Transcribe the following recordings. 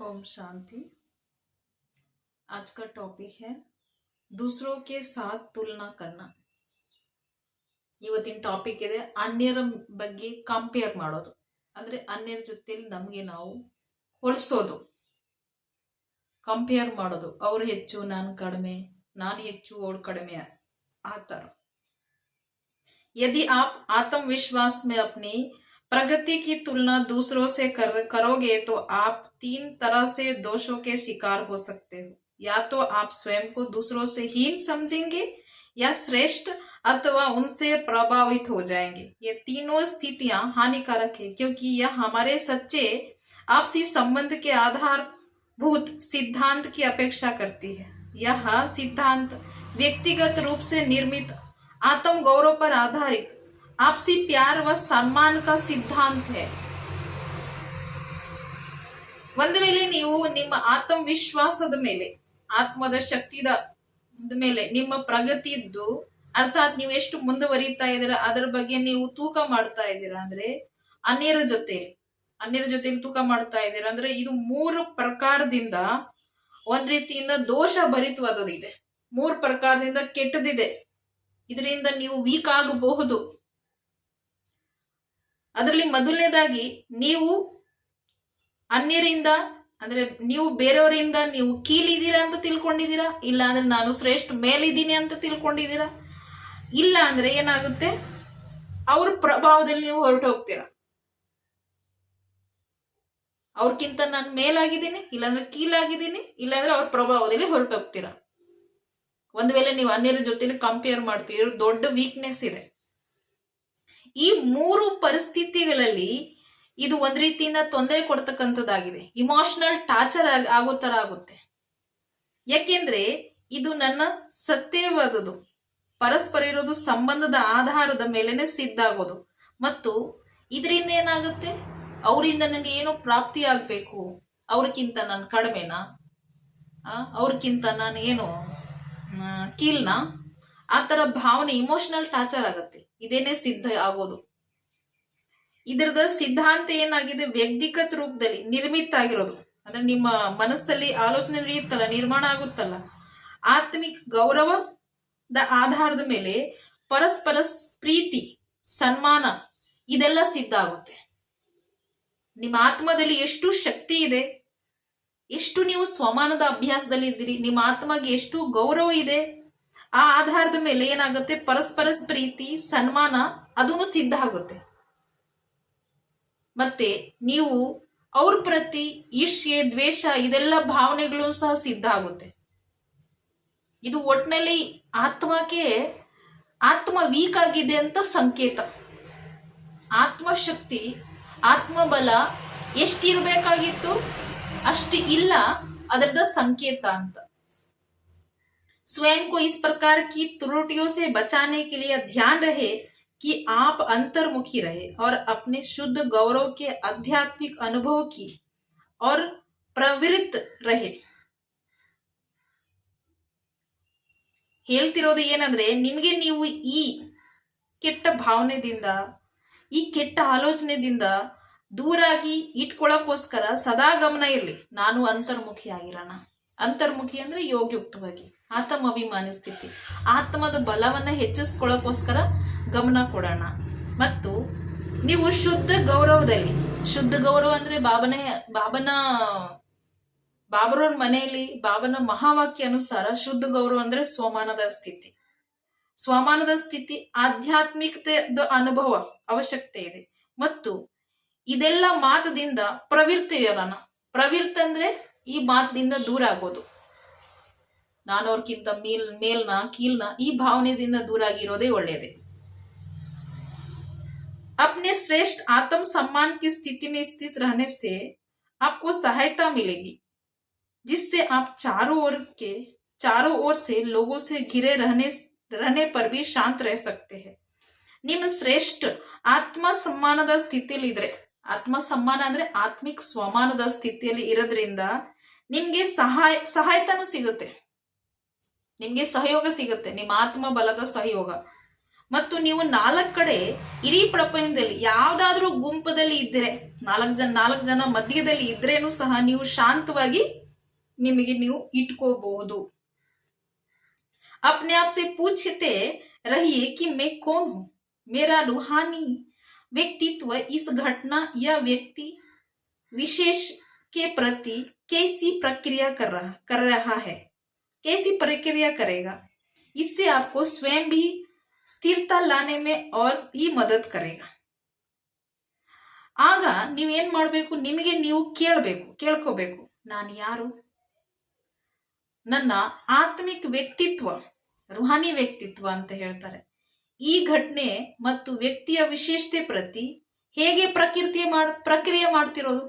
ओम शांति। आज का टॉपिक है दूसरों के साथ तुलना करना। ಇವತ್ತಿನ ಟಾಪಿಕ್ ಇದೆ ಅನ್ಯರ ಬಗ್ಗೆ ಕಂಪೇರ್ ಮಾಡೋದು, ಅಂದ್ರೆ ಅನ್ಯರ ಜೊತೆಲಿ ನಮಗೆ ನಾವು ಹೋಲಿಸೋದು, ಕಂಪೇರ್ ಮಾಡೋದು. ಅವ್ರು ಹೆಚ್ಚು ನಾನು ಕಡಿಮೆ, ನಾನು ಹೆಚ್ಚು ಅವ್ರು ಕಡಿಮೆ, ಆ ಥರ. यदि आप आत्मविश्वास में अपनी प्रगति की तुलना दूसरों से करोगे तो आप तीन तरह से दोषों के शिकार हो सकते हो. या तो आप स्वयं को दूसरों से हीन समझेंगे या श्रेष्ठ, अथवा उनसे प्रभावित हो जाएंगे. ये तीनों स्थितियां हानिकारक है क्योंकि यह हमारे सच्चे आपसी संबंध के आधारभूत सिद्धांत की अपेक्षा करती है. यह सिद्धांत व्यक्तिगत रूप से निर्मित आत्म गौरव पर आधारित आपसी प्यार व सम्मान का सिद्धांत है. ಒಂದು ವೇಳೆ ನೀವು ನಿಮ್ಮ ಆತ್ಮವಿಶ್ವಾಸದ ಮೇಲೆ, ಆತ್ಮದ ಶಕ್ತಿದ ಮೇಲೆ ನಿಮ್ಮ ಪ್ರಗತಿ ಇದ್ದು, ಅರ್ಥಾತ್ ನೀವು ಎಷ್ಟು ಮುಂದುವರಿತಾ ಇದ್ದೀರಾ ಅದರ ಬಗ್ಗೆ ನೀವು ತೂಕ ಮಾಡ್ತಾ ಇದ್ದೀರಾ ಅಂದ್ರೆ ಅನ್ಯರ ಜೊತೆಲಿ ತೂಕ ಮಾಡ್ತಾ ಇದ್ದೀರಾ ಅಂದ್ರೆ ಇದು ಮೂರು ಪ್ರಕಾರದಿಂದ ಒಂದ್ ರೀತಿಯಿಂದ ದೋಷ ಭರಿತವಾದದಿದೆ, ಮೂರು ಪ್ರಕಾರದಿಂದ ಕೆಟ್ಟದಿದೆ. ಇದರಿಂದ ನೀವು ವೀಕ್ ಆಗಬಹುದು. ಅದರಲ್ಲಿ ಮೊದಲನೇದಾಗಿ ನೀವು ಅನ್ಯರಿಂದ ಅಂದ್ರೆ ನೀವು ಬೇರೆಯವರಿಂದ ನೀವು ಕೀಳಿದ್ದೀರಾ ಅಂತ ತಿಳ್ಕೊಂಡಿದ್ದೀರಾ, ಇಲ್ಲ ಅಂದ್ರೆ ನಾನು ಶ್ರೇಷ್ಠ ಮೇಲಿದ್ದೀನಿ ಅಂತ ತಿಳ್ಕೊಂಡಿದ್ದೀರಾ, ಇಲ್ಲ ಅಂದ್ರೆ ಏನಾಗುತ್ತೆ ಅವ್ರ ಪ್ರಭಾವದಲ್ಲಿ ನೀವು ಹೊರಟು ಹೋಗ್ತೀರಾ. ಅವ್ರಕ್ಕಿಂತ ನಾನು ಮೇಲಾಗಿದ್ದೀನಿ, ಇಲ್ಲಾಂದ್ರೆ ಕೀಳಾಗಿದ್ದೀನಿ, ಇಲ್ಲಾಂದ್ರೆ ಅವ್ರ ಪ್ರಭಾವದಲ್ಲಿ ಹೊರಟು ಹೋಗ್ತೀರಾ. ಒಂದು ವೇಳೆ ನೀವು ಅನ್ಯರ ಜೊತೆಲಿ ಕಂಪೇರ್ ಮಾಡ್ತೀರ, ದೊಡ್ಡ ವೀಕ್ನೆಸ್ ಇದೆ. ಈ ಮೂರು ಪರಿಸ್ಥಿತಿಗಳಲ್ಲಿ ಇದು ಒಂದ್ ರೀತಿಯಿಂದ ತೊಂದರೆ ಕೊಡ್ತಕ್ಕಂಥದ್ದಾಗಿದೆ, ಇಮೋಷನಲ್ ಟಾರ್ಚರ್ ಆಗೋ ತರ ಆಗುತ್ತೆ. ಯಾಕೆಂದ್ರೆ ಇದು ನನ್ನ ಸತ್ಯವಾದದ್ದು, ಪರಸ್ಪರ ಇರೋದು ಸಂಬಂಧದ ಆಧಾರದ ಮೇಲೆನೆ ಸಿದ್ಧ ಆಗೋದು. ಮತ್ತು ಇದರಿಂದ ಏನಾಗುತ್ತೆ, ಅವರಿಂದ ನನಗೆ ಏನೋ ಪ್ರಾಪ್ತಿ ಆಗ್ಬೇಕು, ಅವ್ರಕ್ಕಿಂತ ನಾನು ಕಡಿಮೆನಾ, ಅವ್ರಕ್ಕಿಂತ ನಾನು ಏನು ಕೀಲ್ನಾ, ಆ ತರ ಭಾವನೆ ಇಮೋಷನಲ್ ಟಾರ್ಚರ್ ಆಗತ್ತೆ. ಇದೇನೆ ಸಿದ್ಧ ಆಗೋದು. ಇದರದ ಸಿದ್ಧಾಂತ ಏನಾಗಿದೆ, ವ್ಯಕ್ತಿಗತ ರೂಪದಲ್ಲಿ ನಿರ್ಮಿತ ಆಗಿರೋದು. ಅಂದ್ರೆ ನಿಮ್ಮ ಮನಸ್ಸಲ್ಲಿ ಆಲೋಚನೆ ನಡೆಯುತ್ತಲ್ಲ, ನಿರ್ಮಾಣ ಆಗುತ್ತಲ್ಲ, ಆತ್ಮಿಕ ಗೌರವದ ಆಧಾರದ ಮೇಲೆ ಪರಸ್ಪರ ಪ್ರೀತಿ, ಸನ್ಮಾನ, ಇದೆಲ್ಲ ಸಿದ್ಧ ಆಗುತ್ತೆ. ನಿಮ್ಮ ಆತ್ಮದಲ್ಲಿ ಎಷ್ಟು ಶಕ್ತಿ ಇದೆ, ಎಷ್ಟು ನೀವು ಸ್ವಮಾನದ ಅಭ್ಯಾಸದಲ್ಲಿ ಇದ್ದೀರಿ, ನಿಮ್ಮ ಆತ್ಮಗೆ ಎಷ್ಟು ಗೌರವ ಇದೆ, ಆ ಆಧಾರದ ಮೇಲೆ ಏನಾಗುತ್ತೆ, ಪರಸ್ಪರ ಪ್ರೀತಿ, ಸನ್ಮಾನ ಅದೂ ಸಿದ್ಧ ಆಗುತ್ತೆ. ಮತ್ತೆ ನೀವು ಅವ್ರ ಪ್ರತಿ ಈರ್ಷ್ಯೆ, ದ್ವೇಷ, ಇದೆಲ್ಲ ಭಾವನೆಗಳು ಸಹ ಸಿದ್ಧ ಆಗುತ್ತೆ. ಇದು ಒಟ್ಟಿನಲ್ಲಿ ಆತ್ಮ ವೀಕ್ ಆಗಿದೆ ಅಂತ ಸಂಕೇತ. ಆತ್ಮಶಕ್ತಿ, ಆತ್ಮಬಲ ಎಷ್ಟಿರ್ಬೇಕಾಗಿತ್ತು ಅಷ್ಟು ಇಲ್ಲ, ಅದರದ ಸಂಕೇತ ಅಂತ. स्वयं को इस प्रकार की त्रुटियों से बचाने के लिए ध्यान रहे कि आप अंतर्मुखी रहे और अपने शुद्ध गौरव के आध्यात्मिक अनुभव की और प्रवृत्त रहे. ಹೇಳ್ತಿರೋದು ಏನಂದ್ರೆ, ನಿಮಗೆ ನೀವು ಈ ಕೆಟ್ಟ ಭಾವನೆದಿಂದ, ಈ ಕೆಟ್ಟ ಆಲೋಚನೆದಿಂದ ದೂರಾಗಿ ಇಟ್ಕೊಳ್ಳೋಕ್ಕೋಸ್ಕರ ಸದಾ ಗಮನ ಇರಲಿ. ನಾನು ಅಂತರ್ಮುಖಿ ಆಗಿರೋಣ. ಅಂತರ್ಮುಖಿ ಅಂದ್ರೆ ಯೋಗಯುಕ್ತವಾಗಿ ಆತ್ಮಾಭಿಮಾನಿ ಸ್ಥಿತಿ, ಆತ್ಮದ ಬಲವನ್ನ ಹೆಚ್ಚಿಸ್ಕೊಳ್ಳೋಕ್ಕೋಸ್ಕರ ಗಮನ ಕೊಡೋಣ. ಮತ್ತು ನೀವು ಶುದ್ಧ ಗೌರವದಲ್ಲಿ, ಶುದ್ಧ ಗೌರವ ಅಂದ್ರೆ ಬಾಬರವ್ರ ಮನೆಯಲ್ಲಿ ಬಾಬನ ಮಹಾವಾಕ್ಯ ಅನುಸಾರ ಶುದ್ಧ ಗೌರವ ಅಂದ್ರೆ ಸ್ವಮಾನದ ಸ್ಥಿತಿ. ಸ್ವಮಾನದ ಸ್ಥಿತಿ ಆಧ್ಯಾತ್ಮಿಕತೆಯ ಅನುಭವ ಅವಶ್ಯಕತೆ ಇದೆ. ಮತ್ತು ಇದೆಲ್ಲ ಮಾತದಿಂದ ಪ್ರವೃತ್ತಿ ಇರೋಣ. ಪ್ರವೃತ್ತಿ ಅಂದ್ರೆ ಈ ಮಾತದಿಂದ ದೂರ ಆಗೋದು, ನಾನು ಅವ್ರಕ್ಕಿಂತ ಮೇಲ್ನ ಕೀಲ್ನ, ಈ ಭಾವನೆಯಿಂದ ದೂರ ಆಗಿರೋದೇ ಒಳ್ಳೆಯದೇ. अपने श्रेष्ठ आत्म सम्मान की स्थिति में स्थित रहने से आपको सहायता मिलेगी, जिससे आप चारों ओर से लोगों से घिरे रहने पर भी शांत रह सकते हैं. ನಿಮ್ಮ ಶ್ರೇಷ್ಠ ಆತ್ಮ ಸಮ್ಮಾನದ ಸ್ಥಿತಿಯಲ್ಲಿ ಇದ್ರೆ, ಆತ್ಮ ಸಮ್ಮಾನ ಅಂದ್ರೆ ಆತ್ಮಿಕ ಸ್ವಮಾನದ ಸ್ಥಿತಿಯಲ್ಲಿ ಇರೋದ್ರಿಂದ ನಿಮ್ಗೆ ಸಹಾಯತನೂ ಸಿಗುತ್ತೆ, ನಿಮ್ಗೆ ಸಹಯೋಗ ಸಿಗುತ್ತೆ, ನಿಮ್ಮ ಆತ್ಮ ಬಲದ ಸಹಯೋಗ. ಮತ್ತು ನೀವು 4 ಕಡೆ ಇಡೀ ಪ್ರಪಂಚದಲ್ಲಿ ಯಾವ್ದಾದ್ರೂ ಗುಂಪದಲ್ಲಿ ಇದ್ರೆ, 4 ಜನ ಮಧ್ಯದಲ್ಲಿ ಇದ್ರೇನು ಸಹ ನೀವು ಶಾಂತವಾಗಿ ನಿಮಗೆ ನೀವು ಇಟ್ಕೋಬಹುದು. अपने आप से पूछते रहिए कि मैं कौन हूं, मेरा रूहानी व्यक्तित्व इस घटना या व्यक्ति विशेष के प्रति कैसी प्रक्रिया कर रहा है, कैसी प्रक्रिया करेगा. इससे आपको स्वयं भी स्थिरता लाने में और भी मदद करेगा. ಆಗ ನೀವೇನ್ ಮಾಡಬೇಕು, ನಿಮಗೆ ನೀವು ಕೇಳ್ಕೋಬೇಕು, ನಾನು ಯಾರು, ನನ್ನ ಆತ್ಮಿಕ ವ್ಯಕ್ತಿತ್ವ, ರುಹಾನಿ ವ್ಯಕ್ತಿತ್ವ ಅಂತ ಹೇಳ್ತಾರೆ, ಈ ಘಟನೆ ಮತ್ತು ವ್ಯಕ್ತಿಯ ವಿಶೇಷತೆ ಪ್ರತಿ ಹೇಗೆ ಪ್ರಕ್ರಿಯೆ ಮಾಡ್ತಿರೋದು,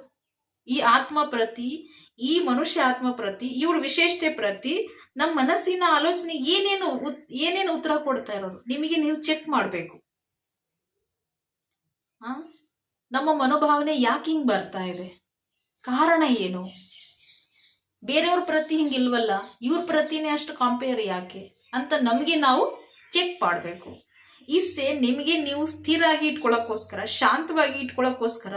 ಈ ಆತ್ಮ ಪ್ರತಿ, ಈ ಮನುಷ್ಯ ಆತ್ಮ ಪ್ರತಿ, ಇವ್ರ ವಿಶೇಷತೆ ಪ್ರತಿ ನಮ್ಮ ಮನಸ್ಸಿನ ಆಲೋಚನೆ ಏನೇನು ಉತ್ತರ ಕೊಡ್ತಾ ಇರೋದು ನಿಮಗೆ ನೀವು ಚೆಕ್ ಮಾಡಬೇಕು. ನಮ್ಮ ಮನೋಭಾವನೆ ಯಾಕೆ ಹಿಂಗ್ ಬರ್ತಾ ಇದೆ, ಕಾರಣ ಏನು, ಬೇರೆಯವ್ರ ಪ್ರತಿ ಹಿಂಗಿಲ್ವಲ್ಲ, ಇವ್ರ ಪ್ರತಿನೇ ಅಷ್ಟು ಕಂಪೇರ್ ಯಾಕೆ ಅಂತ ನಮಗೆ ನಾವು ಚೆಕ್ ಮಾಡಬೇಕು. ಇಸ್ಸೆ ನಿಮಗೆ ನೀವು ಸ್ಥಿರಾಗಿ ಇಟ್ಕೊಳ್ಳೋಕ್ಕೋಸ್ಕರ, ಶಾಂತವಾಗಿ ಇಟ್ಕೊಳ್ಳೋಕ್ಕೋಸ್ಕರ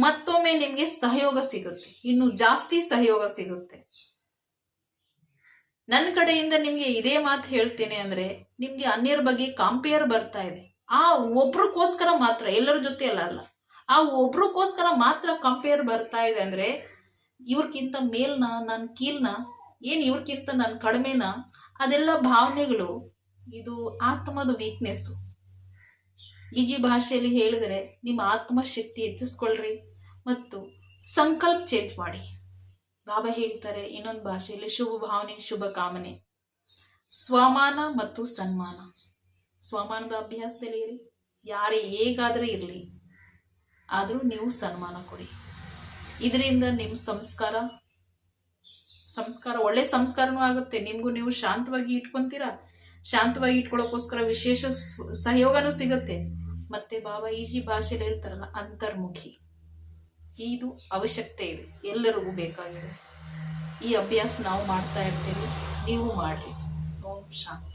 ಮತ್ತೊಮ್ಮೆ ನಿಮಗೆ ಸಹಯೋಗ ಸಿಗುತ್ತೆ, ಇನ್ನು ಜಾಸ್ತಿ ಸಹಯೋಗ ಸಿಗುತ್ತೆ. ನನ್ನ ಕಡೆಯಿಂದ ನಿಮ್ಗೆ ಇದೇ ಮಾತು ಹೇಳ್ತೇನೆ ಅಂದ್ರೆ, ನಿಮ್ಗೆ ಅನ್ಯರ ಬಗ್ಗೆ ಕಂಪೇರ್ ಬರ್ತಾ ಇದೆ, ಆ ಒಬ್ರಿಗೋಸ್ಕರ ಮಾತ್ರ, ಎಲ್ಲರ ಜೊತೆ ಅಲ್ಲ, ಆ ಒಬ್ರಿಗೋಸ್ಕರ ಮಾತ್ರ ಕಂಪೇರ್ ಬರ್ತಾ ಇದೆ ಅಂದ್ರೆ, ಇವ್ರಕ್ಕಿಂತ ಮೇಲ್ನ, ನಾನು ಕೀಲ್ನ, ಏನ್ ಇವ್ರಕ್ಕಿಂತ ನಾನು ಕಡಿಮೆನ, ಅದೆಲ್ಲ ಭಾವನೆಗಳು, ಇದು ಆತ್ಮದ ವೀಕ್ನೆಸ್ಸು. ಈಜಿ ಭಾಷೆಯಲ್ಲಿ ಹೇಳಿದರೆ ನಿಮ್ಮ ಆತ್ಮಶಕ್ತಿ ಹೆಚ್ಚಿಸ್ಕೊಳ್ರಿ ಮತ್ತು ಸಂಕಲ್ಪ ಚೇಂಜ್ ಮಾಡಿ. ಬಾಬಾ ಹೇಳ್ತಾರೆ ಇನ್ನೊಂದು ಭಾಷೆಯಲ್ಲಿ, ಶುಭ ಭಾವನೆ, ಶುಭ ಕಾಮನೆ, ಸ್ವಮಾನ ಮತ್ತು ಸನ್ಮಾನ. ಸ್ವಮಾನದ ಅಭ್ಯಾಸದಲ್ಲಿ ಇರಿ, ಯಾರೇ ಹೇಗಾದ್ರೆ ಇರಲಿ, ಆದರೂ ನೀವು ಸನ್ಮಾನ ಕೊಡಿ. ಇದರಿಂದ ನಿಮ್ಮ ಸಂಸ್ಕಾರ ಒಳ್ಳೆ ಸಂಸ್ಕಾರನೂ ಆಗುತ್ತೆ, ನಿಮಗೂ ನೀವು ಶಾಂತವಾಗಿ ಇಟ್ಕೊಂತೀರಾ, ಶಾಂತವಾಗಿ ಇಟ್ಕೊಳ್ಳೋಕ್ಕೋಸ್ಕರ ವಿಶೇಷ ಸಹಯೋಗನೂ ಸಿಗುತ್ತೆ. ಮತ್ತೆ ಬಾಬಾ ಈಜಿ ಭಾಷೆಯಲ್ಲಿ ಹೇಳ್ತಾರಲ್ಲ, ಅಂತರ್ಮುಖಿ, ಇದು ಅವಶ್ಯಕತೆ ಇದೆ, ಎಲ್ಲರಿಗೂ ಬೇಕಾಗಿದೆ. ಈ ಅಭ್ಯಾಸ ನಾವು ಮಾಡ್ತಾ ಇರ್ತೀವಿ, ನೀವು ಮಾಡ್ರಿ. ಓಂ ಶಾಂತಿ.